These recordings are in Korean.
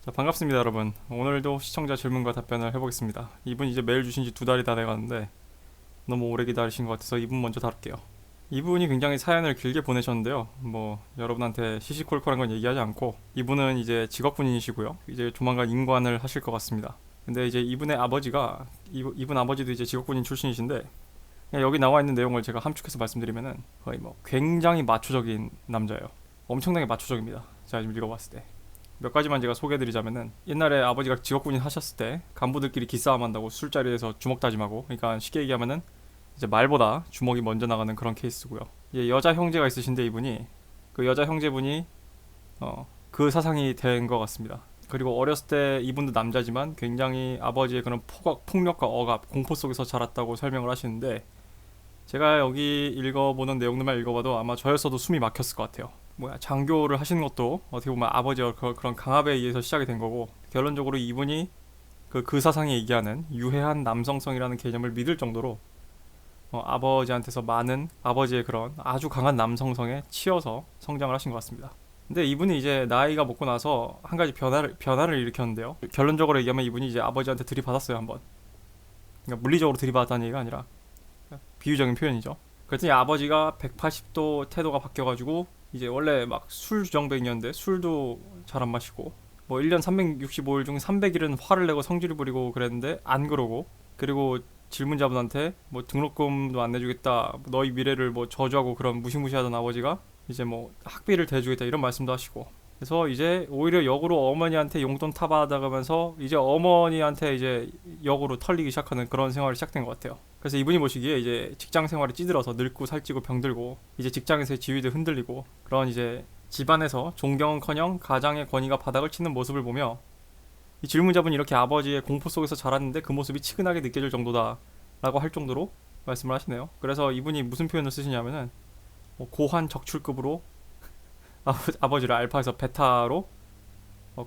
자, 반갑습니다, 여러분. 오늘도 시청자 질문과 답변을 해보겠습니다. 이분 이제 메일 주신 지 2달이 다 돼가는데 너무 오래 기다리신 것 같아서 이분 먼저 다룰게요. 이분이 굉장히 사연을 길게 보내셨는데요. 뭐 여러분한테 시시콜콜한 건 얘기하지 않고 이분은 이제 직업군인이시고요. 이제 조만간 임관을 하실 것 같습니다. 근데 이제 이분의 아버지가 이분 아버지도 이제 직업군인 출신이신데 그냥 여기 나와 있는 내용을 제가 함축해서 말씀드리면은 거의 뭐 굉장히 마초적인 남자예요. 엄청나게 마초적입니다. 제가 지금 읽어봤을 때. 몇 가지만 제가 소개해드리자면은 옛날에 아버지가 직업군인 하셨을 때 간부들끼리 기싸움 한다고 술자리에서 주먹 다짐하고, 그러니까 쉽게 얘기하면은 이제 말보다 주먹이 먼저 나가는 그런 케이스고요. 이제 여자 형제가 있으신데 이분이 그 여자 형제분이 그 사상이 된 것 같습니다. 그리고 어렸을 때 이분도 남자지만 굉장히 아버지의 그런 폭력과 억압, 공포 속에서 자랐다고 설명을 하시는데, 제가 여기 읽어보는 내용들만 읽어봐도 아마 저였어도 숨이 막혔을 것 같아요. 뭐야, 장교를 하시는 것도 어떻게 보면 아버지의 그런 강압에 의해서 시작이 된 거고, 결론적으로 이분이 그 사상이 얘기하는 유해한 남성성이라는 개념을 믿을 정도로 아버지한테서 많은 아버지의 그런 아주 강한 남성성에 치여서 성장을 하신 것 같습니다. 근데 이분이 이제 나이가 먹고 나서 한 가지 변화를 일으켰는데요. 결론적으로 얘기하면 이분이 이제 아버지한테 들이받았어요, 한번. 그러니까 물리적으로 들이받았다는 얘기가 아니라 비유적인 표현이죠. 그랬더니 아버지가 180도 태도가 바뀌어가지고 이제 원래 막 술 주정뱅이였는데 술도 잘 안 마시고, 뭐 1년 365일 중 300일은 화를 내고 성질을 부리고 그랬는데 안 그러고, 그리고 질문자분한테 뭐 등록금도 안 내주겠다, 너희 미래를 뭐 저주하고 그런 무시무시하던 아버지가 이제 뭐 학비를 대주겠다 이런 말씀도 하시고, 그래서 이제 오히려 역으로 어머니한테 용돈 타받아가면서 이제 어머니한테 이제 역으로 털리기 시작하는 그런 생활이 시작된 것 같아요. 그래서 이분이 보시기에 이제 직장 생활에 찌들어서 늙고 살찌고 병들고 이제 직장에서의 지위도 흔들리고 그런 이제 집안에서 존경은커녕 가장의 권위가 바닥을 치는 모습을 보며, 이 질문자분이 이렇게 아버지의 공포 속에서 자랐는데 그 모습이 치근하게 느껴질 정도다 라고 할 정도로 말씀을 하시네요. 그래서 이분이 무슨 표현을 쓰시냐면은 뭐 고환 적출급으로 아버지를 알파에서 베타로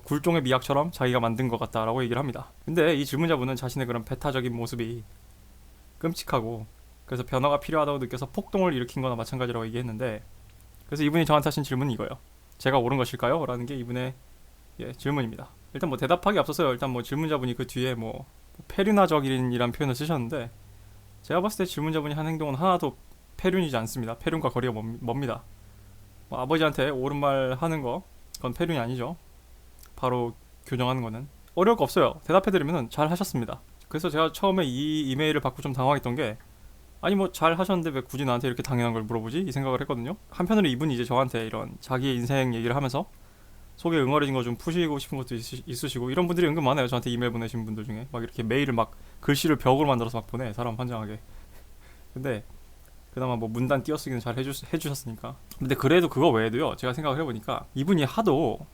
굴종의 미학처럼 자기가 만든 것 같다라고 얘기를 합니다. 근데 이 질문자분은 자신의 그런 베타적인 모습이 끔찍하고 그래서 변화가 필요하다고 느껴서 폭동을 일으킨 거나 마찬가지라고 얘기했는데, 그래서 이분이 저한테 하신 질문은 이거예요. 제가 옳은 것일까요? 라는 게 이분의 질문입니다. 일단 뭐 대답하기 앞서서요. 일단 뭐 질문자분이 그 뒤에 뭐 페륜화적인이란 표현을 쓰셨는데, 제가 봤을 때 질문자분이 한 행동은 하나도 페륜이지 않습니다. 페륜과 거리가 멉니다. 뭐 아버지한테 옳은 말 하는 거, 그건 페륜이 아니죠. 바로 교정하는 거는 어려울 거 없어요. 대답해드리면 잘 하셨습니다. 그래서 제가 처음에 이 이메일을 받고 좀 당황했던 게, 아니 뭐 잘 하셨는데 왜 굳이 나한테 이렇게 당연한 걸 물어보지? 이 생각을 했거든요. 한편으로 이분이 이제 저한테 이런 자기의 인생 얘기를 하면서 속에 응어리진 거 좀 푸시고 싶은 것도 있으시고, 이런 분들이 은근 많아요. 저한테 이메일 보내신 분들 중에 막 이렇게 메일을 막 글씨를 벽으로 만들어서 막 보내, 사람 환장하게. 근데 그나마 뭐 문단 띄어쓰기는 잘 해주셨으니까. 근데 그래도 그거 외에도요, 제가 생각을 해보니까 이분이 하도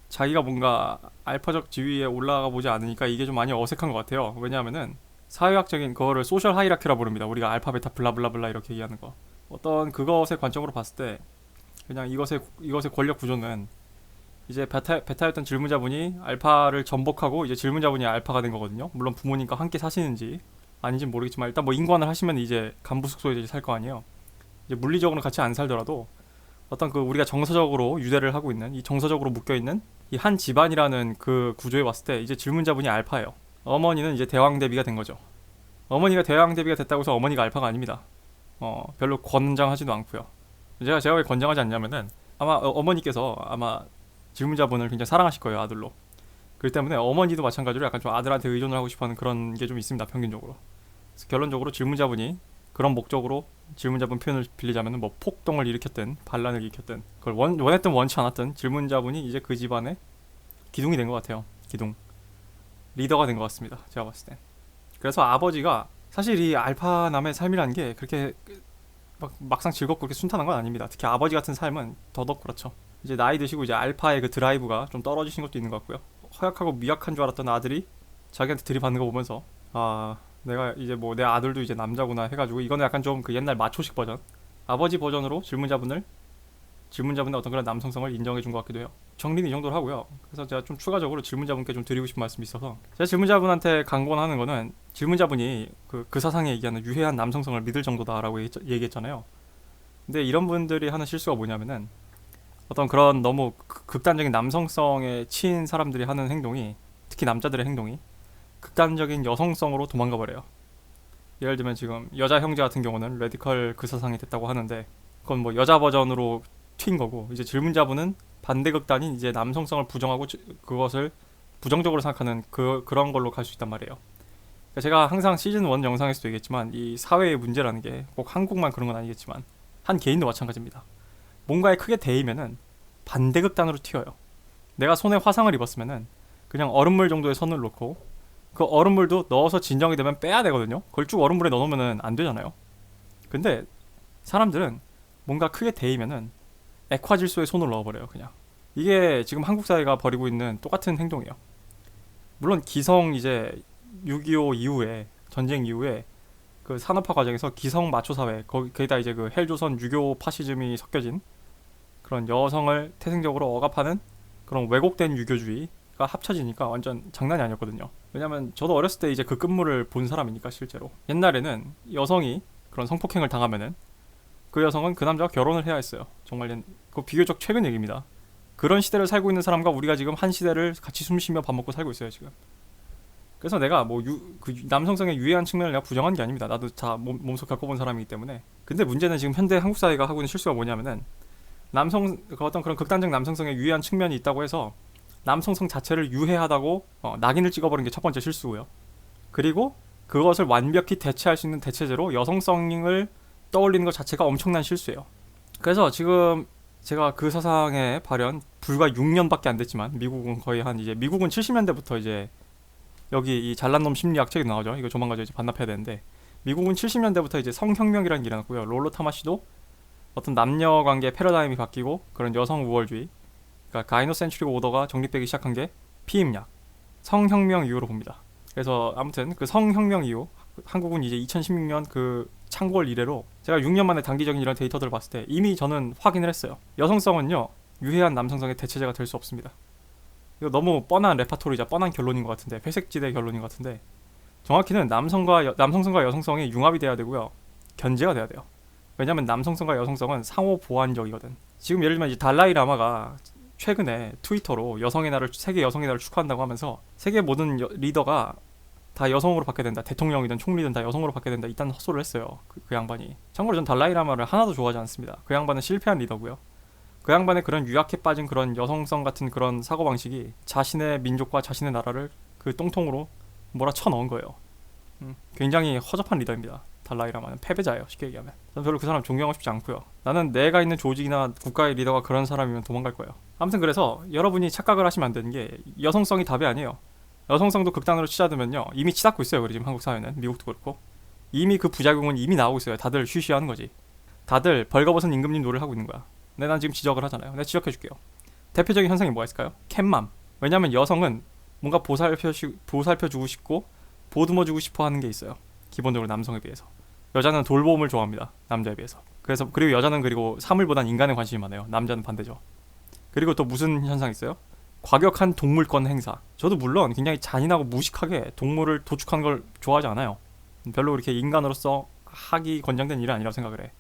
자기가 뭔가 알파적 지위에 올라가 보지 않으니까 이게 좀 많이 어색한 것 같아요. 왜냐하면은 사회학적인 그거를 소셜 하이라키라 부릅니다. 우리가 알파 베타 블라블라블라 이렇게 얘기하는 거. 어떤 그것의 관점으로 봤을 때 그냥 이것의 권력 구조는 이제 베타였던 질문자분이 알파를 전복하고 이제 질문자분이 알파가 된 거거든요. 물론 부모님과 함께 사시는지 아닌지는 모르겠지만 일단 뭐 인관을 하시면 이제 간부 숙소에 살 거 아니에요. 이제 물리적으로는 같이 안 살더라도 어떤 그 우리가 정서적으로 유대를 하고 있는, 이 정서적으로 묶여 있는 이 한 집안이라는 그 구조에 봤을 때 이제 질문자분이 알파예요. 어머니는 이제 대왕 대비가 된 거죠. 어머니가 대왕 대비가 됐다고 해서 어머니가 알파가 아닙니다. 별로 권장하지도 않고요. 제가 왜 권장하지 않냐면은 아마 어머니께서 아마 질문자분을 굉장히 사랑하실 거예요, 아들로. 그렇기 때문에 어머니도 마찬가지로 약간 좀 아들한테 의존을 하고 싶어하는 그런 게 좀 있습니다, 평균적으로. 그래서 결론적으로 질문자분이 그런 목적으로 질문자분 표현을 빌리자면 뭐 폭동을 일으켰든 반란을 일으켰든 그걸 원했든 원치 않았든 질문자분이 이제 그 집안의 기둥이 된 것 같아요. 기둥. 리더가 된 것 같습니다, 제가 봤을 땐. 그래서 아버지가 사실 이 알파남의 삶이라는 게 그렇게 막상 즐겁고 그렇게 순탄한 건 아닙니다. 특히 아버지 같은 삶은 더더욱 그렇죠. 이제 나이 드시고 이제 알파의 그 드라이브가 좀 떨어지신 것도 있는 것 같고요. 허약하고 미약한 줄 알았던 아들이 자기한테 들이받는 거 보면서, 아, 내가 이제 뭐 내 아들도 이제 남자구나 해가지고, 이거는 약간 좀 그 옛날 마초식 버전, 아버지 버전으로 질문자분의 어떤 그런 남성성을 인정해 준 것 같기도 해요. 정리는 이 정도로 하고요. 그래서 제가 좀 추가적으로 질문자분께 좀 드리고 싶은 말씀이 있어서, 제가 질문자분한테 강권하는 거는 질문자분이 그 사상에 얘기하는 유해한 남성성을 믿을 정도다라고 얘기했잖아요. 근데 이런 분들이 하는 실수가 뭐냐면은 어떤 그런 너무 극단적인 남성성에 치인 사람들이 하는 행동이, 특히 남자들의 행동이 극단적인 여성성으로 도망가 버려요. 예를 들면 지금 여자 형제 같은 경우는 레디컬 그 사상이 됐다고 하는데, 그건 뭐 여자 버전으로 튄 거고, 이제 질문자분은 반대 극단인 이제 남성성을 부정하고 그것을 부정적으로 생각하는 그런 걸로 갈 수 있단 말이에요. 그러니까 제가 항상 시즌 1 영상에서도 얘기했지만, 이 사회의 문제라는 게 꼭 한국만 그런 건 아니겠지만 한 개인도 마찬가지입니다. 뭔가에 크게 대이면은 반대 극단으로 튀어요. 내가 손에 화상을 입었으면은 그냥 얼음물 정도의 손을 놓고 그 얼음물도 넣어서 진정이 되면 빼야 되거든요. 그걸 쭉 얼음물에 넣어놓으면 안 되잖아요. 근데 사람들은 뭔가 크게 데이면은 액화질소에 손을 넣어버려요, 그냥. 이게 지금 한국 사회가 벌이고 있는 똑같은 행동이에요. 물론 기성 이제 6.25 이후에, 전쟁 이후에 그 산업화 과정에서 기성 마초 사회, 거기다 이제 그 헬조선 유교 파시즘이 섞여진 그런 여성을 태생적으로 억압하는 그런 왜곡된 유교주의가 합쳐지니까 완전 장난이 아니었거든요. 왜냐면 저도 어렸을 때 이제 그 끝물을 본 사람이니까. 실제로 옛날에는 여성이 그런 성폭행을 당하면은 그 여성은 그 남자와 결혼을 해야 했어요. 정말 그 비교적 최근 얘기입니다. 그런 시대를 살고 있는 사람과 우리가 지금 한 시대를 같이 숨쉬며 밥 먹고 살고 있어요, 지금. 그래서 내가 뭐 그 남성성의 유해한 측면을 내가 부정한 게 아닙니다. 나도 다 몸소 겪어본 사람이기 때문에. 근데 문제는 지금 현대 한국 사회가 하고 있는 실수가 뭐냐면은, 그 어떤 그런 극단적 남성성의 유해한 측면이 있다고 해서 남성성 자체를 유해하다고 낙인을 찍어버린 게 첫 번째 실수고요. 그리고 그것을 완벽히 대체할 수 있는 대체제로 여성성을 떠올리는 것 자체가 엄청난 실수예요. 그래서 지금 제가 그 사상의 발현 불과 6년밖에 안 됐지만, 미국은 거의 미국은 70년대부터 이제 여기 이 잘난 놈 심리학 책이 나오죠. 이거 조만간 이제 반납해야 되는데, 미국은 70년대부터 이제 성혁명이라는 게 일어났고요. 롤로 타마시도 어떤 남녀 관계 패러다임이 바뀌고 그런 여성 우월주의, 그러니까 가이노센트릭 오더가 정립되기 시작한 게 피임약, 성혁명 이후로 봅니다. 그래서 아무튼 그 성혁명 이후 한국은 이제 2016년 그 창궐 이래로 제가 6년 만에 단기적인 이런 데이터들을 봤을 때 이미 저는 확인을 했어요. 여성성은요, 유해한 남성성의 대체제가 될 수 없습니다. 이거 너무 뻔한 레파토리자, 뻔한 결론인 것 같은데, 회색지대 결론인 것 같은데, 정확히는 남성성과 여성성이 융합이 돼야 되고요, 견제가 돼야 돼요. 왜냐면 남성성과 여성성은 상호 보완적이거든. 지금 예를 들면 이제 달라이 라마가 최근에 트위터로 세계 여성의 날을 축하한다고 하면서 세계 모든 리더가 다 여성으로 받게 된다, 대통령이든 총리든 다 여성으로 받게 된다, 이딴 헛소리를 했어요. 그 양반이. 참고로 전 달라이 라마를 하나도 좋아하지 않습니다. 그 양반은 실패한 리더고요. 그 양반의 그런 유약해 빠진 그런 여성성 같은 그런 사고방식이 자신의 민족과 자신의 나라를 그 똥통으로 몰아쳐넣은 거예요. 굉장히 허접한 리더입니다. 달라이 라마는 패배자예요, 쉽게 얘기하면. 저는 별로 그 사람 존경하고 싶지 않고요. 나는 내가 있는 조직이나 국가의 리더가 그런 사람이면 도망갈 거예요. 아무튼 그래서 여러분이 착각을 하시면 안 되는 게, 여성성이 답이 아니에요. 여성성도 극단으로 치닫으면요, 이미 치닫고 있어요. 그리고 지금 한국 사회는, 미국도 그렇고 이미 그 부작용은 이미 나오고 있어요. 다들 쉬쉬하는 거지. 다들 벌거벗은 임금님 노래를 하고 있는 거야. 근데 난 지금 지적을 하잖아요. 내가 지적해줄게요. 대표적인 현상이 뭐가 있을까요? 캣맘. 왜냐면 여성은 뭔가 보살펴주고 싶고 보듬어주고 싶어 하는 게 있어요. 기본적으로 남성에 비해서. 여자는 돌봄을 좋아합니다, 남자에 비해서. 그리고 여자는 그리고 사물보단 인간에 관심이 많아요. 남자는 반대죠. 그리고 또 무슨 현상이 있어요? 과격한 동물권 행사. 저도 물론 굉장히 잔인하고 무식하게 동물을 도축하는 걸 좋아하지 않아요. 별로 그렇게 인간으로서 하기 권장된 일은 아니라고 생각을 해.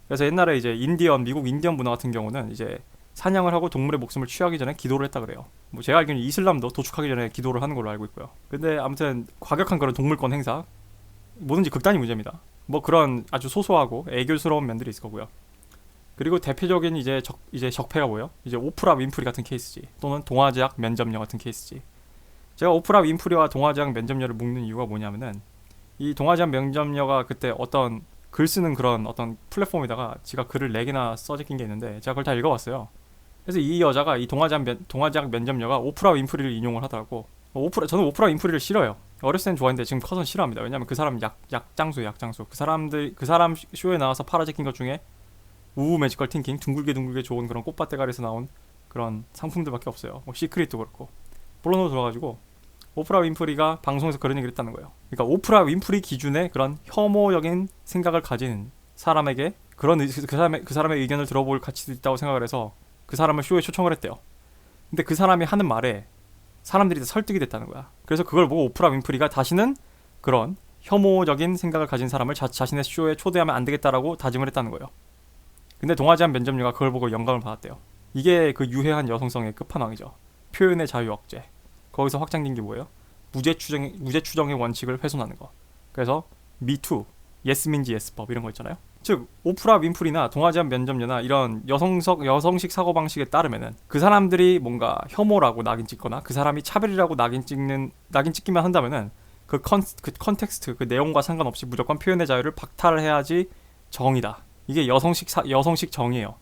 그래서 옛날에 이제 미국 인디언 문화 같은 경우는 이제 사냥을 하고 동물의 목숨을 취하기 전에 기도를 했다 그래요. 뭐 제가 알기로는 이슬람도 도축하기 전에 기도를 하는 걸로 알고 있고요. 근데 아무튼 과격한 그런 동물권 행사, 뭐든지 극단이 문제입니다. 뭐 그런 아주 소소하고 애교스러운 면들이 있을 거고요. 그리고 대표적인 이제 적폐가 뭐예요? 이제 오프라 윈프리 같은 케이스지, 또는 동아제약 면접녀 같은 케이스지. 제가 오프라 윈프리와 동아제약 면접녀를 묶는 이유가 뭐냐면은, 이 동아제약 면접녀가 그때 어떤 글 쓰는 그런 어떤 플랫폼에다가 지가 글을 4개나 써제낀 게 있는데, 제가 그걸 다 읽어봤어요. 그래서 이 여자가, 이 동아제약 면접녀가 오프라 윈프리를 인용을 하더라고. 저는 오프라 윈프리를 싫어요. 어렸을 땐 좋아했는데 지금 커서는 싫어합니다. 왜냐면 그 사람 약장수예요, 약장수. 그 사람 쇼에 나와서 팔아제낀 것 중에 우우 매지컬 팅킹, 둥글게 좋은 그런 꽃밭대가리에서 나온 그런 상품들밖에 없어요. 뭐 시크릿도 그렇고. 본론으로 들어가지고 오프라 윈프리가 방송에서 그런 얘기를 했다는 거예요. 그러니까 오프라 윈프리 기준의 그런 혐오적인 생각을 가진 사람에게 그 사람의 의견을 들어볼 가치도 있다고 생각을 해서 그 사람을 쇼에 초청을 했대요. 근데 그 사람이 하는 말에 사람들이 다 설득이 됐다는 거야. 그래서 그걸 보고 오프라 윈프리가 다시는 그런 혐오적인 생각을 가진 사람을 자신의 쇼에 초대하면 안 되겠다라고 다짐을 했다는 거예요. 근데 동아제약 면접녀가 그걸 보고 영감을 받았대요. 이게 그 유해한 여성성의 끝판왕이죠. 표현의 자유 억제. 거기서 확장된 게 뭐예요? 무죄 추정의 원칙을 훼손하는 거. 그래서 미투, 예스 민지 예스법 이런 거 있잖아요. 즉 오프라 윈프리나 동아시안 면접녀나 이런 여성식 사고방식에 따르면은 그 사람들이 뭔가 혐오라고 낙인 찍거나 그 사람이 차별이라고 낙인 찍기만 한다면은 그 컨텍스트 그 내용과 상관없이 무조건 표현의 자유를 박탈을 해야지 정의다. 이게 여성식 정의예요.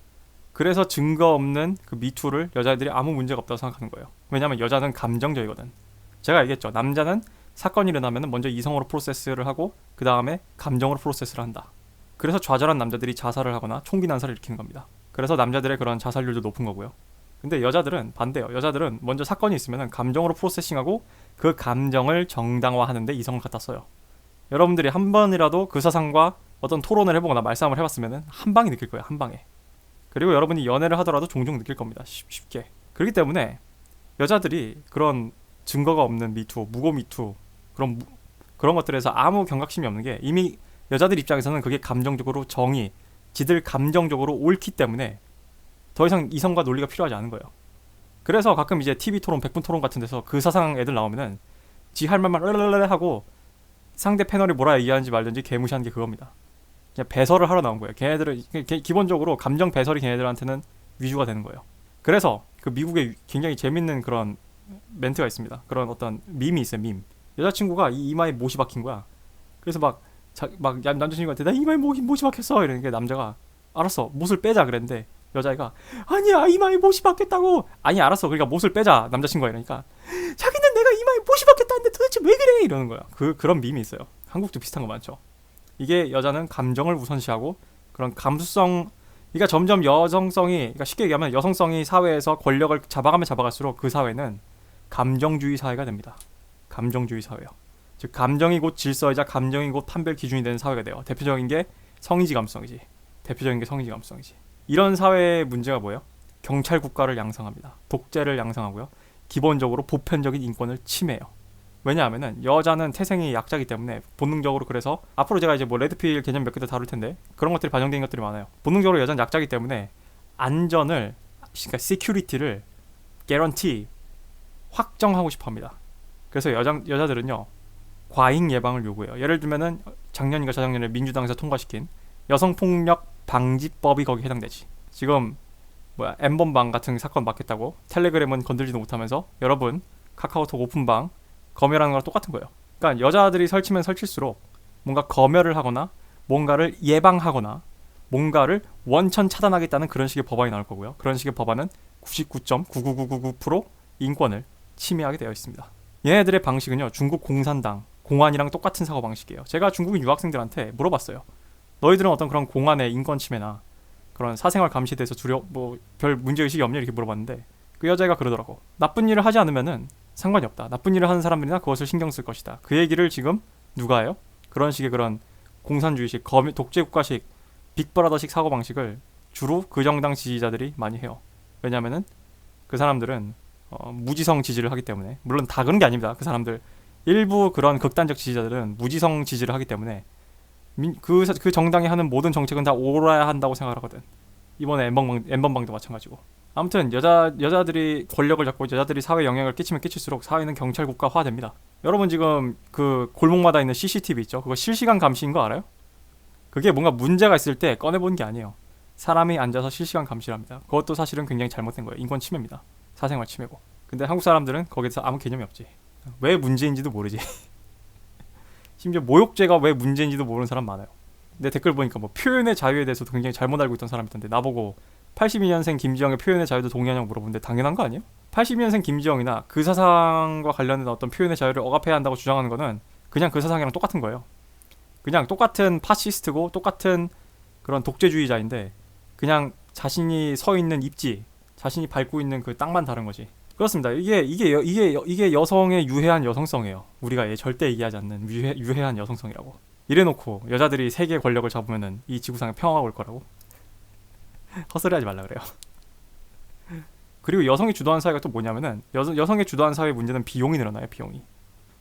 그래서 증거 없는 그 미투를 여자애들이 아무 문제가 없다고 생각하는 거예요. 왜냐면 여자는 감정적이거든. 제가 얘기했죠. 남자는 사건이 일어나면 먼저 이성으로 프로세스를 하고 그 다음에 감정으로 프로세스를 한다. 그래서 좌절한 남자들이 자살을 하거나 총기 난사를 일으키는 겁니다. 그래서 남자들의 그런 자살률도 높은 거고요. 근데 여자들은 반대예요. 여자들은 먼저 사건이 있으면 감정으로 프로세싱하고 그 감정을 정당화하는데 이성을 갖다 써요. 여러분들이 한 번이라도 그 사상과 어떤 토론을 해보거나 말싸움을 해봤으면 한 방에 느낄 거예요. 한 방에. 그리고 여러분이 연애를 하더라도 종종 느낄 겁니다. 쉽게. 그렇기 때문에 여자들이 그런 증거가 없는 미투, 무고 미투 그런 것들에서 아무 경각심이 없는 게 이미 여자들 입장에서는 그게 감정적으로 지들 감정적으로 옳기 때문에 더 이상 이성과 논리가 필요하지 않은 거예요. 그래서 가끔 이제 TV 토론, 100분 토론 같은 데서 그 사상 애들 나오면은 지 할 말만 랄랄랄 하고 상대 패널이 뭐라 얘기하는지 말든지 개무시하는 게 그겁니다. 그냥 배설을 하러 나온 거예요. 걔네들은 기본적으로 감정 배설이 걔네들한테는 위주가 되는 거예요. 그래서 그 미국에 굉장히 재밌는 그런 멘트가 있습니다. 그런 어떤 밈이 있어요. 밈. 여자친구가 이마에 못이 박힌 거야. 그래서 막 남자친구한테 나 이마에 못이 박혔어 이러니까 남자가 알았어 못을 빼자 그랬는데 여자애가 아니야 이마에 못이 박혔다고. 아니 알았어 그러니까 못을 빼자 남자친구가 이러니까 자기는 내가 이마에 못이 박혔다는데 도대체 왜 그래 이러는 거야. 그런 밈이 있어요. 한국도 비슷한 거 많죠. 이게 여자는 감정을 우선시하고 그런 감수성, 그러니까 점점 여성성이, 그러니까 쉽게 얘기하면 여성성이 사회에서 권력을 잡아가면 잡아갈수록 그 사회는 감정주의 사회가 됩니다. 감정주의 사회요. 즉 감정이 곧 질서이자 감정이 곧 판별 기준이 되는 사회가 돼요. 대표적인 게 성의지 감수성이지. 이런 사회의 문제가 뭐예요? 경찰 국가를 양성합니다. 독재를 양성하고요. 기본적으로 보편적인 인권을 침해해요. 왜냐하면은 여자는 태생이 약자이기 때문에 본능적으로, 그래서 앞으로 제가 이제 뭐 레드필 개념 몇 개 더 다룰 텐데 그런 것들이 반영된 것들이 많아요. 본능적으로 여자는 약자이기 때문에 안전을, 그러니까 security를 guarantee 확정하고 싶어합니다. 그래서 여자들은요 과잉 예방을 요구해요. 예를 들면은 작년인가 저작년에 민주당에서 통과시킨 여성폭력 방지법이 거기 해당되지. 지금 엠번방 같은 사건 맡겠다고 텔레그램은 건들지도 못하면서 여러분 카카오톡 오픈방 검열하는 거랑 똑같은 거예요. 그러니까 여자들이 설치면 설칠수록 뭔가 검열을 하거나 뭔가를 예방하거나 뭔가를 원천 차단하겠다는 그런 식의 법안이 나올 거고요. 그런 식의 법안은 99.99999% 인권을 침해하게 되어 있습니다. 얘네들의 방식은요 중국 공산당 공안이랑 똑같은 사고방식이에요. 제가 중국인 유학생들한테 물어봤어요. 너희들은 어떤 그런 공안의 인권 침해나 그런 사생활 감시에 대해서 별 문제의식이 없냐 이렇게 물어봤는데 그 여자애가 그러더라고. 나쁜 일을 하지 않으면은 상관이 없다. 나쁜 일을 하는 사람들이나 그것을 신경 쓸 것이다. 그 얘기를 지금 누가 해요? 그런 식의 그런 공산주의식, 독재국가식, 빅브라더식 사고방식을 주로 그 정당 지지자들이 많이 해요. 왜냐면은 그 사람들은 무지성 지지를 하기 때문에, 물론 다 그런 게 아닙니다. 그 사람들 일부 그런 극단적 지지자들은 무지성 지지를 하기 때문에 그 정당이 하는 모든 정책은 다 옳아야 한다고 생각하거든. 이번에 엠번방도 마찬가지고. 아무튼 여자들이 권력을 잡고 여자들이 사회에 영향을 끼치면 끼칠수록 사회는 경찰 국가화 됩니다. 여러분 지금 그 골목마다 있는 CCTV 있죠? 그거 실시간 감시인 거 알아요? 그게 뭔가 문제가 있을 때 꺼내보는 게 아니에요. 사람이 앉아서 실시간 감시를 합니다. 그것도 사실은 굉장히 잘못된 거예요. 인권 침해입니다. 사생활 침해고. 근데 한국 사람들은 거기서 아무 개념이 없지. 왜 문제인지도 모르지. 심지어 모욕죄가 왜 문제인지도 모르는 사람 많아요. 내 댓글 보니까 뭐 표현의 자유에 대해서도 굉장히 잘못 알고 있던 사람이 있던데 나보고 82년생 김지영의 표현의 자유도 동의하냐고 물어보는데 당연한 거 아니에요? 82년생 김지영이나 그 사상과 관련된 어떤 표현의 자유를 억압해야 한다고 주장하는 거는 그냥 그 사상이랑 똑같은 거예요. 그냥 똑같은 파시스트고 똑같은 그런 독재주의자인데 그냥 자신이 서 있는 입지, 자신이 밟고 있는 그 땅만 다른 거지. 그렇습니다. 이게 여성의 유해한 여성성이에요. 우리가 절대 얘기하지 않는 유해한 여성성이라고. 이래놓고 여자들이 세계의 권력을 잡으면은 이 지구상에 평화가 올 거라고? 헛소리하지 말라 그래요. 그리고 여성이 주도하는 사회가 또 뭐냐면은 여성의 주도하는 사회의 문제는 비용이 늘어나요. 비용이.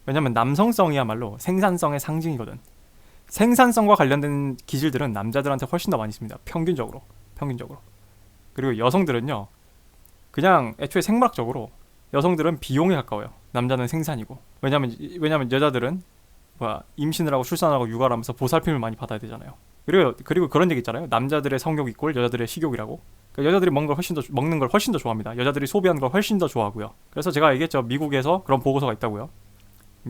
왜냐면 남성성이야말로 생산성의 상징이거든. 생산성과 관련된 기질들은 남자들한테 훨씬 더 많이 있습니다. 평균적으로. 그리고 여성들은요 그냥 애초에 생물학적으로 여성들은 비용에 가까워요. 남자는 생산이고. 왜냐면 여자들은 임신을 하고 출산을 하고 육아를 하면서 보살핌을 많이 받아야 되잖아요. 그리고 그런 얘기 있잖아요. 남자들의 성욕 이꼴 여자들의 식욕이라고. 그러니까 여자들이 먹는 걸 훨씬 더 좋아합니다. 여자들이 소비하는 걸 훨씬 더 좋아하고요. 그래서 제가 얘기했죠. 미국에서 그런 보고서가 있다고요.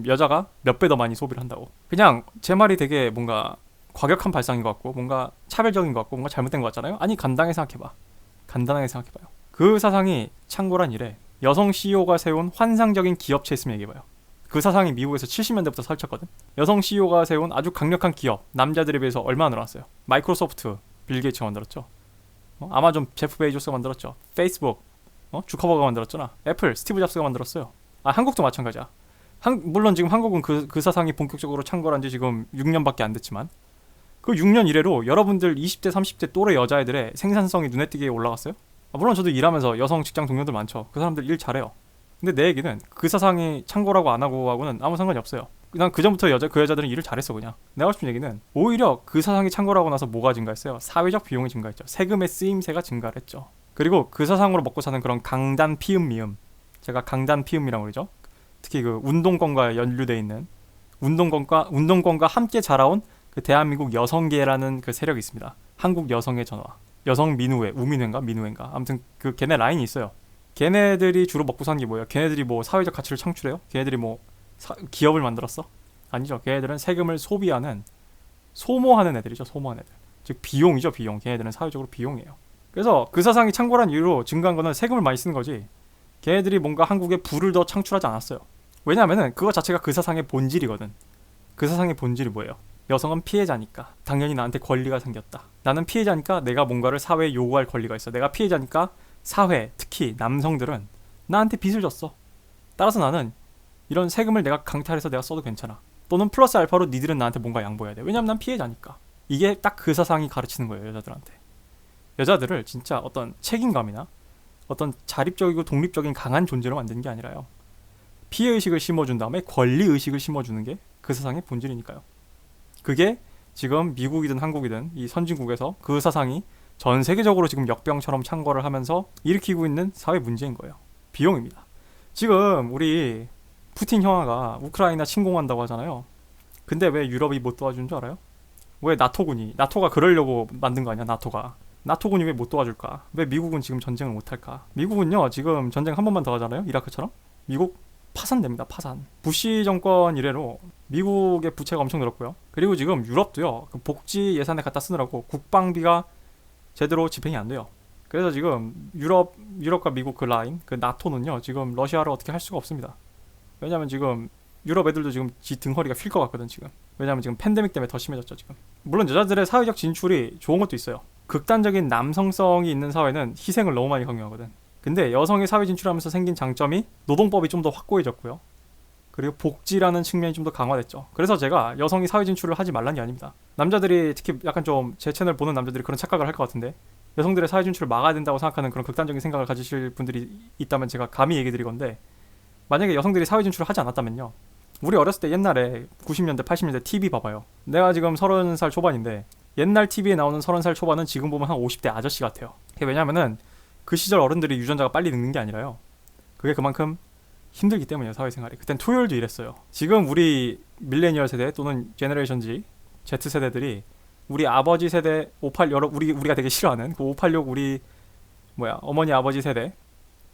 여자가 몇 배 더 많이 소비를 한다고. 그냥 제 말이 되게 뭔가 과격한 발상인 것 같고 뭔가 차별적인 것 같고 뭔가 잘못된 것 같잖아요. 아니 간단하게 생각해봐요. 그 사상이 창고란 이래 여성 CEO가 세운 환상적인 기업체 있으면 얘기해봐요. 그 사상이 미국에서 70년대부터 설쳤거든. 여성 CEO가 세운 아주 강력한 기업, 남자들에 비해서 얼마나 늘어났어요. 마이크로소프트 빌 게이츠가 만들었죠. 아마존 제프 베이조스가 만들었죠. 페이스북 주커버가 만들었잖아. 애플 스티브 잡스가 만들었어요. 한국도 마찬가지야. 물론 지금 한국은 그 사상이 본격적으로 창궐한 지 지금 6년밖에 안 됐지만 그 6년 이래로 여러분들 20대 30대 또래 여자애들의 생산성이 눈에 띄게 올라갔어요. 물론 저도 일하면서 여성 직장 동료들 많죠. 그 사람들 일 잘해요. 근데 내 얘기는 그 사상이 창궐하고 안 하고 하고는 아무 상관이 없어요. 난 그전부터 그 여자들은 일을 잘했어. 그냥 내가 하고 싶은 얘기는 오히려 그 사상이 창궐하고 나서 뭐가 증가했어요? 사회적 비용이 증가했죠. 세금의 쓰임새가 증가를 했죠. 그리고 그 사상으로 먹고 사는 그런 강단 피음 미음, 제가 강단 피음이라고 그러죠. 특히 그 운동권과 연루돼 있는 운동권과 함께 자라온 그 대한민국 여성계라는 그 세력이 있습니다. 한국 여성의 전화, 여성 민우회, 민우회인가 아무튼 그 걔네 라인이 있어요. 걔네들이 주로 먹고 사는 게 뭐예요? 걔네들이 뭐 사회적 가치를 창출해요? 걔네들이 뭐 기업을 만들었어? 아니죠. 걔네들은 세금을 소모하는 애들이죠. 소모하는 애들. 즉 비용이죠. 비용. 걔네들은 사회적으로 비용이에요. 그래서 그 사상이 창궐한 이유로 증가한 거는 세금을 많이 쓰는 거지 걔네들이 뭔가 한국에 부를 더 창출하지 않았어요. 왜냐하면은 그거 자체가 그 사상의 본질이거든. 그 사상의 본질이 뭐예요? 여성은 피해자니까 당연히 나한테 권리가 생겼다. 나는 피해자니까 내가 뭔가를 사회에 요구할 권리가 있어. 내가 피해자니까 사회, 특히 남성들은 나한테 빚을 졌어. 따라서 나는 이런 세금을 내가 강탈해서 내가 써도 괜찮아. 또는 플러스 알파로 니들은 나한테 뭔가 양보해야 돼. 왜냐면 난 피해자니까. 이게 딱 그 사상이 가르치는 거예요. 여자들한테. 여자들을 진짜 어떤 책임감이나 어떤 자립적이고 독립적인 강한 존재로 만드는 게 아니라요. 피해의식을 심어준 다음에 권리의식을 심어주는 게 그 사상의 본질이니까요. 그게 지금 미국이든 한국이든 이 선진국에서 그 사상이 전 세계적으로 지금 역병처럼 창궐을 하면서 일으키고 있는 사회 문제인 거예요. 비용입니다. 지금 우리 푸틴 형아가 우크라이나 침공한다고 하잖아요. 근데 왜 유럽이 못 도와주는 줄 알아요? 왜 나토가 그러려고 만든 거 아니야? 나토군이 왜 못 도와줄까? 왜 미국은 지금 전쟁을 못 할까? 미국은요 지금 전쟁 한 번만 더 하잖아요. 이라크처럼. 미국 파산됩니다. 파산. 부시 정권 이래로 미국의 부채가 엄청 늘었고요. 그리고 지금 유럽도요 그 복지 예산에 갖다 쓰느라고 국방비가 제대로 집행이 안 돼요. 그래서 지금 유럽과 미국 그 라인, 그 나토는요 지금 러시아를 어떻게 할 수가 없습니다. 왜냐면 지금 유럽 애들도 지금 지 등허리가 휠 것 같거든 지금. 왜냐면 지금 팬데믹 때문에 더 심해졌죠 지금. 물론 여자들의 사회적 진출이 좋은 것도 있어요. 극단적인 남성성이 있는 사회는 희생을 너무 많이 강요하거든. 근데 여성이 사회 진출하면서 생긴 장점이 노동법이 좀 더 확고해졌고요. 그리고 복지라는 측면이 좀 더 강화됐죠. 그래서 제가 여성이 사회 진출을 하지 말란 게 아닙니다. 남자들이 특히 약간 좀 제 채널 보는 남자들이 그런 착각을 할 것 같은데 여성들의 사회 진출을 막아야 된다고 생각하는 그런 극단적인 생각을 가지실 분들이 있다면 제가 감히 얘기 드릴 건데 만약에 여성들이 사회 진출을 하지 않았다면요. 우리 어렸을 때 옛날에 90년대 80년대 TV 봐봐요. 내가 지금 30살 초반인데 옛날 TV에 나오는 30살 초반은 지금 보면 한 50대 아저씨 같아요. 그게 왜냐면은 그 시절 어른들이 유전자가 빨리 늙는 게 아니라요. 그게 그만큼 힘들기 때문이에요. 사회생활이. 그땐 토요일도 일했어요. 지금 우리 밀레니얼 세대 또는 제너레이션 Z 세대들이 우리 아버지 세대 58 우리가 되게 싫어하는 그 586 우리 어머니 아버지 세대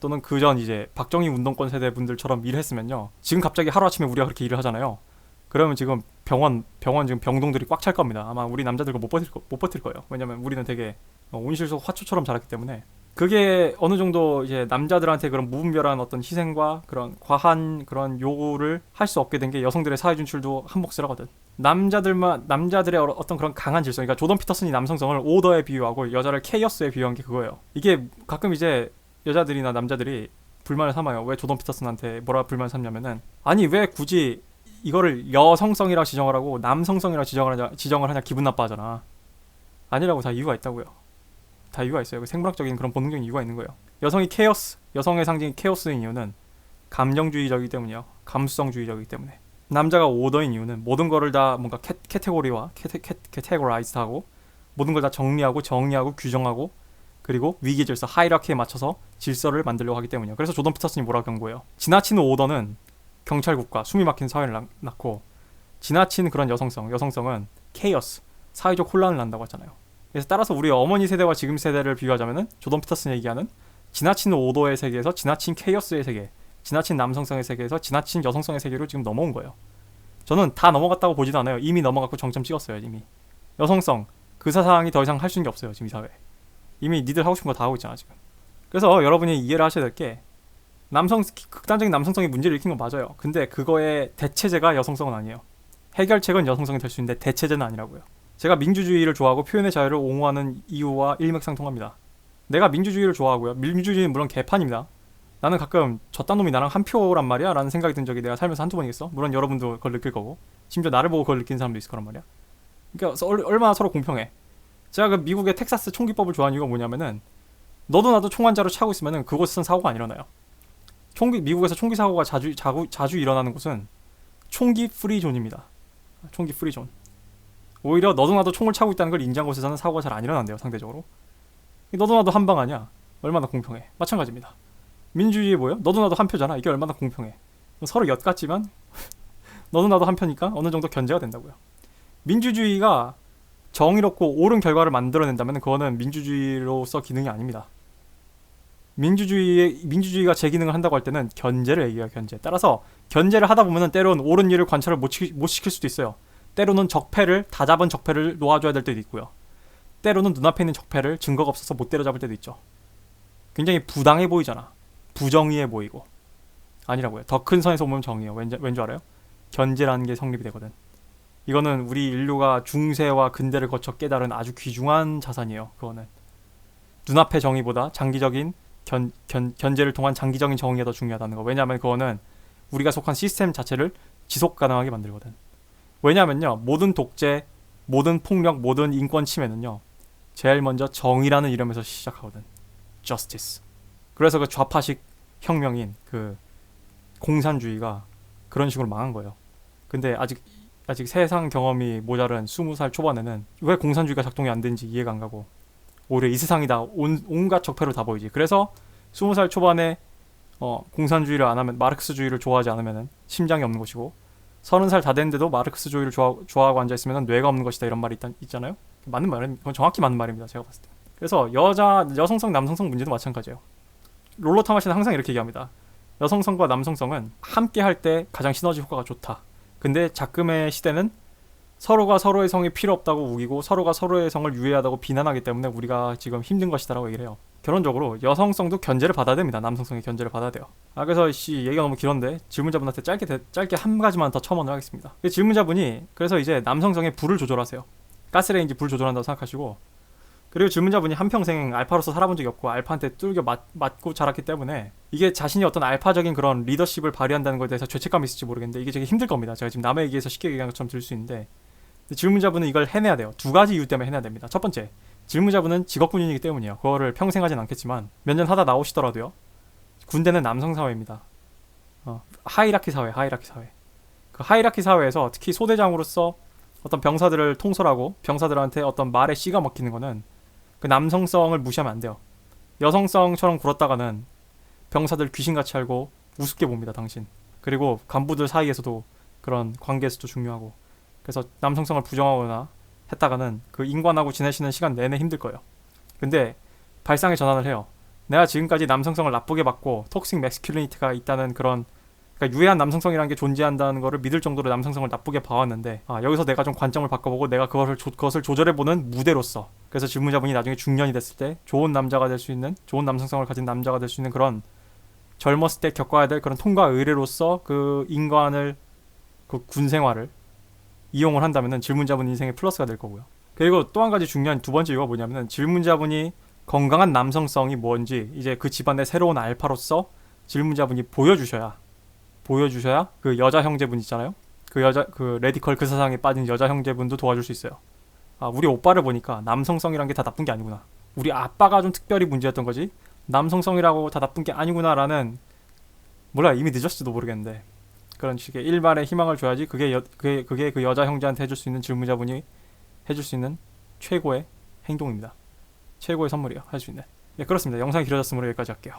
또는 그전 이제 박정희 운동권 세대 분들처럼 일을 했으면요. 지금 갑자기 하루아침에 우리가 그렇게 일을 하잖아요. 그러면 지금 병원 지금 병동들이 꽉 찰 겁니다. 아마 우리 남자들과 못 버틸 거예요. 왜냐면 우리는 되게 온실속 화초처럼 자랐기 때문에 그게 어느 정도 이제 남자들한테 그런 무분별한 어떤 희생과 그런 과한 그런 요구를 할 수 없게 된 게 여성들의 사회 진출도 한 몫을 하거든. 남자들의 어떤 그런 강한 질성, 그러니까 조던 피터슨이 남성성을 오더에 비유하고 여자를 케이어스에 비유한 게 그거예요. 이게 가끔 이제 여자들이나 남자들이 불만을 삼아요. 왜 조던 피터슨한테 뭐라 불만을 삼냐면은 아니 왜 굳이 이거를 여성성이라 지정을 하고 남성성이라 지정을 하냐 기분 나빠하잖아. 아니라고 다 이유가 있다고요. 다 이유가 있어요. 그 생물학적인 그런 본능적인 이유가 있는 거예요. 여성의 상징이 케오스인 이유는 감정주의적이기 때문이요. 감수성주의적이기 때문에. 남자가 오더인 이유는 모든 거를 다 뭔가 캐테고라이즈하고 모든 걸 다 정리하고 규정하고 그리고 위계 질서 하이라키에 맞춰서 질서를 만들려고 하기 때문이에요. 그래서 조던 피터슨이 뭐라고 경고해요. 지나치는 오더는 경찰국가 숨이 막힌 사회를 낳고 지나친 그런 여성성은 케이어스 사회적 혼란을 낳는다고 했잖아요. 그래서 따라서 우리 어머니 세대와 지금 세대를 비교하자면은 조던 피터슨이 얘기하는 지나친 오더의 세계에서 지나친 케이어스의 세계, 지나친 남성성의 세계에서 지나친 여성성의 세계로 지금 넘어온 거예요. 저는 다 넘어갔다고 보지도 않아요. 이미 넘어갔고 정점 찍었어요. 이미 여성성 그 사상이 더 이상 할 수 있는 게 없어요. 지금 이 사회 이미 니들 하고 싶은 거 다 하고 있잖아 지금. 그래서 여러분이 이해를 하셔야 될 게 극단적인 남성성이 문제를 일으킨 건 맞아요. 근데 그거의 대체제가 여성성은 아니에요. 해결책은 여성성이 될 수 있는데 대체제는 아니라고요. 제가 민주주의를 좋아하고 표현의 자유를 옹호하는 이유와 일맥상통합니다. 내가 민주주의를 좋아하고요. 민주주의는 물론 개판입니다. 나는 가끔 저딴 놈이 나랑 한 표란 말이야 라는 생각이 든 적이 내가 살면서 한두 번이겠어. 물론 여러분도 그걸 느낄 거고 심지어 나를 보고 그걸 느낀 사람도 있을 거란 말이야. 그러니까 얼마나 서로 공평해. 제가 그 미국의 텍사스 총기법을 좋아하는 이유가 뭐냐면은 너도 나도 총 한 자루 차고 있으면은 그곳에선 사고가 안 일어나요. 미국에서 총기 사고가 자주 일어나는 곳은 총기 프리존입니다. 총기 프리존. 오히려 너도 나도 총을 차고 있다는 걸 인지한 곳에서는 사고가 잘 안 일어난대요. 상대적으로. 너도 나도 한 방 아니야. 얼마나 공평해. 마찬가지입니다. 민주주의 뭐예요? 너도 나도 한 표잖아. 이게 얼마나 공평해. 서로 엿 같지만 너도 나도 한 표니까 어느 정도 견제가 된다고요. 민주주의가 정의롭고 옳은 결과를 만들어낸다면 그거는 민주주의로서 기능이 아닙니다. 민주주의가 제 기능을 한다고 할 때는 견제를 얘기해요. 견제. 따라서 견제를 하다 보면은 때론 옳은 일을 관찰을 못 시킬 수도 있어요. 때로는 다 잡은 적폐를 놓아줘야 될 때도 있고요. 때로는 눈앞에 있는 적폐를 증거가 없어서 못 때려잡을 때도 있죠. 굉장히 부당해 보이잖아. 부정의해 보이고. 아니라고요. 더 큰 선에서 보면 정의예요. 왠지 알아요? 견제라는 게 성립이 되거든. 이거는 우리 인류가 중세와 근대를 거쳐 깨달은 아주 귀중한 자산이에요. 그거는 눈앞의 정의보다 장기적인 견제를 통한 장기적인 정의가 더 중요하다는 거. 왜냐하면 그거는 우리가 속한 시스템 자체를 지속 가능하게 만들거든. 왜냐하면요, 모든 독재, 모든 폭력, 모든 인권 침해는요, 제일 먼저 정의라는 이름에서 시작하거든. Justice. 그래서 그 좌파식 혁명인 그 공산주의가 그런 식으로 망한 거예요. 근데 아직 세상 경험이 모자른 20살 초반에는 왜 공산주의가 작동이 안 되는지 이해가 안 가고 오히려 이 세상이 다 온갖 적폐로 다 보이지. 그래서 20살 초반에 공산주의를 안 하면, 마르크스주의를 좋아하지 않으면 심장이 없는 것이고 30살 다 됐는데도 마르크스주의를 좋아하고 앉아있으면 뇌가 없는 것이다 이런 말이 있잖아요. 맞는 말입니다. 그건 정확히 맞는 말입니다. 제가 봤을 때. 그래서 여성성, 남성성 문제도 마찬가지예요. 롤러 타마시는 항상 이렇게 얘기합니다. 여성성과 남성성은 함께 할 때 가장 시너지 효과가 좋다. 근데 작금의 시대는 서로가 서로의 성이 필요 없다고 우기고 서로가 서로의 성을 유해하다고 비난하기 때문에 우리가 지금 힘든 것이다라고 얘기를 해요. 결론적으로 여성성도 견제를 받아야 됩니다. 남성성이 견제를 받아야 돼요. 그래서 얘기가 너무 길었는데 질문자분한테 짧게 한 가지만 더 첨언을 하겠습니다. 질문자분이 그래서 이제 남성성의 불을 조절하세요. 가스레인지 불 조절한다고 생각하시고, 그리고 질문자분이 한평생 알파로서 살아본 적이 없고 알파한테 뚫겨 맞고 자랐기 때문에 이게 자신이 어떤 알파적인 그런 리더십을 발휘한다는 것에 대해서 죄책감이 있을지 모르겠는데 이게 되게 힘들 겁니다. 제가 지금 남의 얘기에서 쉽게 얘기한 것처럼 들릴 수 있는데 질문자분은 이걸 해내야 돼요. 두 가지 이유 때문에 해내야 됩니다. 첫 번째, 질문자분은 직업군인이기 때문이에요. 그거를 평생 하진 않겠지만 몇 년 하다 나오시더라도요. 군대는 남성 사회입니다. 하이라키 사회. 그 하이라키 사회에서 특히 소대장으로서 어떤 병사들을 통솔하고 병사들한테 어떤 말에 씨가 먹히는 거는 그 남성성을 무시하면 안 돼요. 여성성처럼 굴었다가는 병사들 귀신같이 알고 우습게 봅니다. 당신. 그리고 간부들 사이에서도 그런 관계에서도 중요하고. 그래서 남성성을 부정하거나 했다가는 그 인관하고 지내시는 시간 내내 힘들 거예요. 근데 발상의 전환을 해요. 내가 지금까지 남성성을 나쁘게 봤고 톡식 매스큘리니티가 있다는 그런, 그러니까 유해한 남성성이라는 게 존재한다는 거를 믿을 정도로 남성성을 나쁘게 봐왔는데 여기서 내가 좀 관점을 바꿔보고 내가 그것을 조절해보는 무대로서, 그래서 질문자분이 나중에 중년이 됐을 때 좋은 남자가 될 수 있는, 좋은 남성성을 가진 남자가 될 수 있는 그런 젊었을 때 겪어야 될 그런 통과 의례로서 그 인간을, 그 군 생활을 이용을 한다면은 질문자분 인생의 플러스가 될 거고요. 그리고 또 한 가지 중요한 두 번째 이유가 뭐냐면은 질문자분이 건강한 남성성이 뭔지 이제 그 집안의 새로운 알파로서 질문자분이 보여주셔야 그 여자 형제분 있잖아요. 그 레디컬 그 사상에 빠진 여자 형제분도 도와줄 수 있어요. 우리 오빠를 보니까 남성성이란 게 다 나쁜 게 아니구나. 우리 아빠가 좀 특별히 문제였던 거지. 남성성이라고 다 나쁜 게 아니구나라는, 몰라, 이미 늦었을지도 모르겠는데 그런 식의 일말의 희망을 줘야지 그게 그 여자 형제한테 해줄 수 있는 질문자분이 해줄 수 있는 최고의 행동입니다. 최고의 선물이에요. 할 수 있는. 예, 그렇습니다. 영상이 길어졌으므로 여기까지 할게요.